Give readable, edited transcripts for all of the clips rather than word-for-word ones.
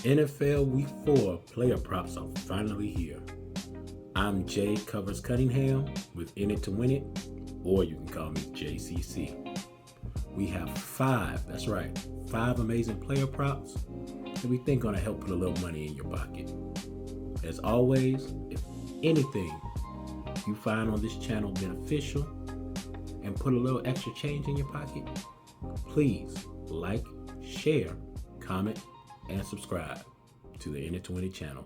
NFL Week 4 player props are finally here. I'm Jay Covers Cunningham with In It to Win It, or you can call me JCC. We have that's five amazing player props that we think gonna help put a little money in your pocket. As always, if anything you find on this channel beneficial and put a little extra change in your pocket, please like, share, comment, and subscribe to the In It to Win It channel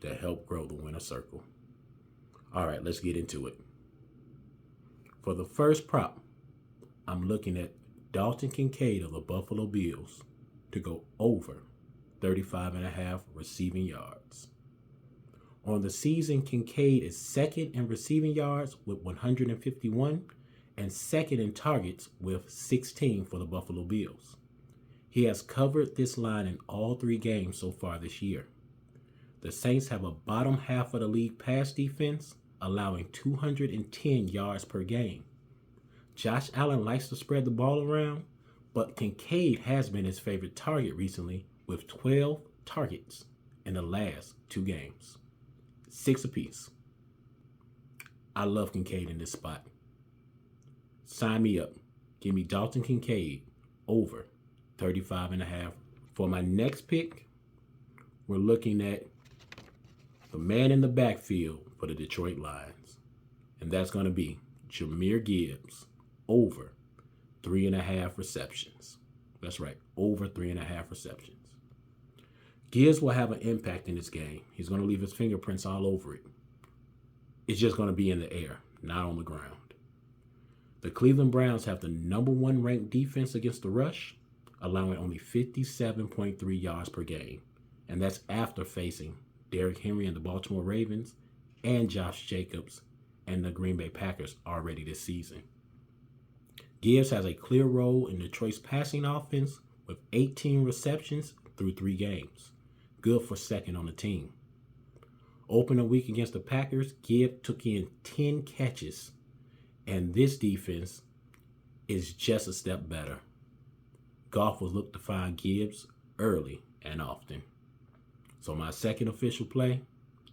to help grow the winner circle. All right, let's get into it. For the first prop, I'm looking at Dalton Kincaid of the Buffalo Bills to go over 35.5 receiving yards. On the season, Kincaid is second in receiving yards with 151 and second in targets with 16 for the Buffalo Bills. He has covered this line in all 3 games so far this year. The Saints have a bottom half of the league pass defense, allowing 210 yards per game. Josh Allen likes to spread the ball around, but Kincaid has been his favorite target recently with 12 targets in the last 2 games, 6 apiece. I love Kincaid in this spot. Sign me up. Give me Dalton Kincaid over 35.5. For my next pick, we're looking at the man in the backfield for the Detroit Lions, and that's going to be Jahmyr Gibbs over 3.5 receptions. That's right, over 3.5 receptions. Gibbs will have an impact in this game. He's going to leave his fingerprints all over it. It's just going to be in the air, not on the ground. The Cleveland Browns have the number 1 ranked defense against the rush, allowing only 57.3 yards per game. And that's after facing Derrick Henry and the Baltimore Ravens and Josh Jacobs and the Green Bay Packers already this season. Gibbs has a clear role in Detroit's passing offense with 18 receptions through 3 games. Good for second on the team. Opening week against the Packers, Gibbs took in 10 catches, and this defense is just a step better. Goff will look to find Gibbs early and often. So my second official play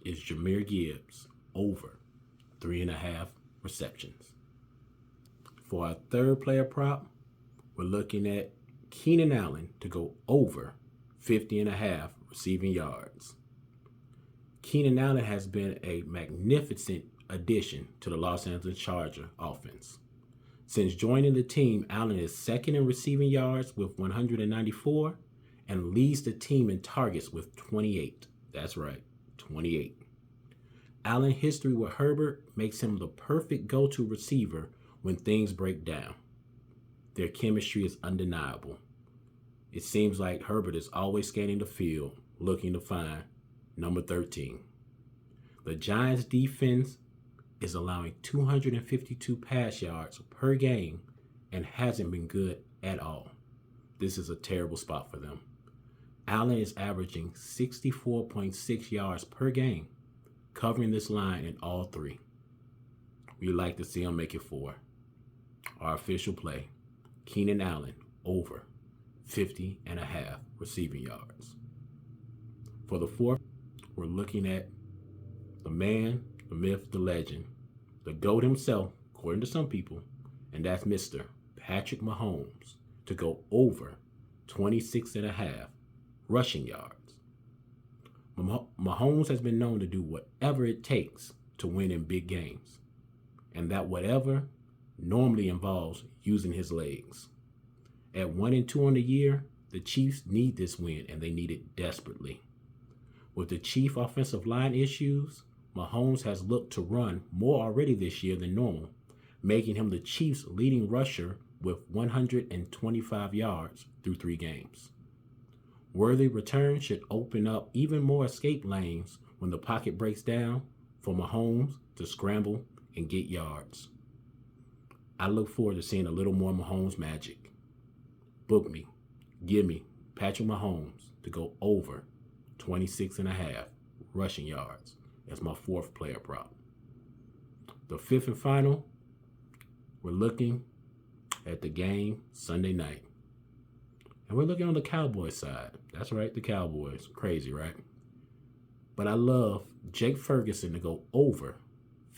is Jahmyr Gibbs over 3.5 receptions. For our third player prop, we're looking at Keenan Allen to go over 50.5 receiving yards. Keenan Allen has been a magnificent addition to the Los Angeles Chargers offense. Since joining the team, Allen is second in receiving yards with 194 and leads the team in targets with 28. That's right, 28. Allen's history with Herbert makes him the perfect go-to receiver when things break down. Their chemistry is undeniable. It seems like Herbert is always scanning the field, looking to find number 13. The Giants' defense is allowing 252 pass yards per game and hasn't been good at all. This is a terrible spot for them. Allen is averaging 64.6 yards per game, covering this line in all 3. We like to see him make it 4. Our official play, Keenan Allen over 50.5 receiving yards. For the fourth, we're looking at the man, the myth, the legend, the GOAT himself, according to some people, and that's Mr. Patrick Mahomes to go over 26.5 rushing yards. Mahomes has been known to do whatever it takes to win in big games, and that whatever normally involves using his legs. At 1-2 on the year, the Chiefs need this win, and they need it desperately. With the Chief offensive line issues, Mahomes has looked to run more already this year than normal, making him the Chiefs' leading rusher with 125 yards through 3 games. Worthy return should open up even more escape lanes when the pocket breaks down for Mahomes to scramble and get yards. I look forward to seeing a little more Mahomes magic. Book me. Give me Patrick Mahomes to go over 26.5 rushing yards as my 4th player prop. The 5th and final, we're looking at the game Sunday night. And we're looking on the Cowboys side. That's right, the Cowboys. Crazy, right? But I love Jake Ferguson to go over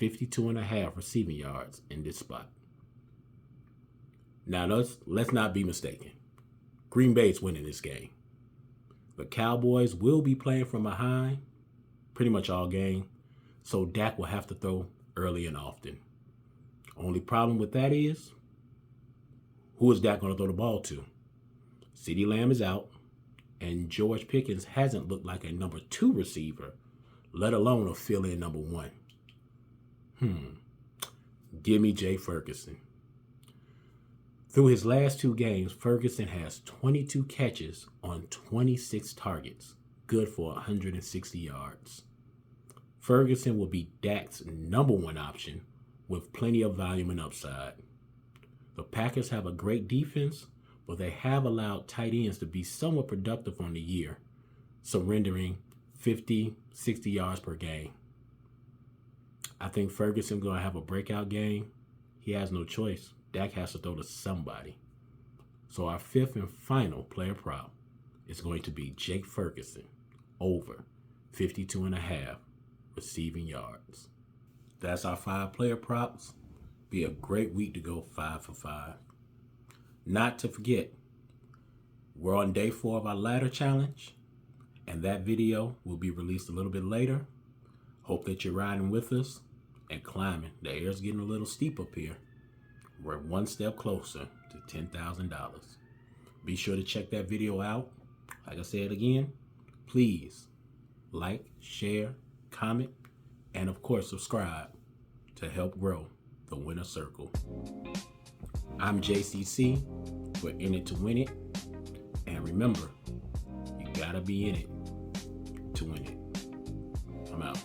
52.5 receiving yards in this spot. Now, let's not be mistaken. Green Bay's winning this game. The Cowboys will be playing from behind pretty much all game, so Dak will have to throw early and often. Only problem with that is, who is Dak going to throw the ball to? CeeDee Lamb is out, and George Pickens hasn't looked like a number 2 receiver, let alone a fill-in number 1. Give me Jake Ferguson. Through his last 2 games, Ferguson has 22 catches on 26 targets, good for 160 yards. Ferguson will be Dak's number 1 option with plenty of volume and upside. The Packers have a great defense, but they have allowed tight ends to be somewhat productive on the year, surrendering 50, 60 yards per game. I think Ferguson's going to have a breakout game. He has no choice. Dak has to throw to somebody. So our 5th and final player prop is going to be Jake Ferguson over 52.5 receiving yards. That's our 5 player props. Be a great week to go 5 for 5. Not to forget, we're on day 4 of our ladder challenge, and that video will be released a little bit later. Hope that you're riding with us and climbing. The air's getting a little steep up here. We're one step closer to $10,000. Be sure to check that video out. Like I said again, please like, share, comment, and of course subscribe to help grow the Winner Circle. I'm JCC. We're in it to win it. And remember, you gotta be in it to win it. I'm out.